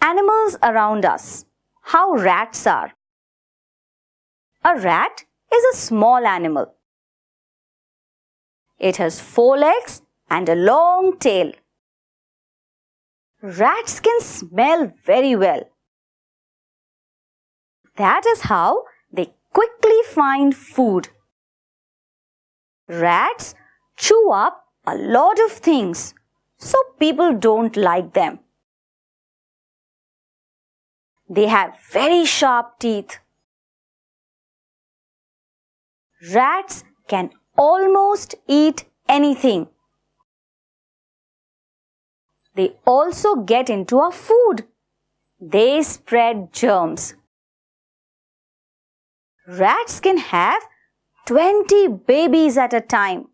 Animals around us. How rats are. A rat is a small animal. It has 4 legs and a long tail. Rats can smell very well. That is how they quickly find food. Rats chew up a lot of things, so people don't like them. They have very sharp teeth. Rats can almost eat anything. They also get into our food. They spread germs. Rats can have 20 babies at a time.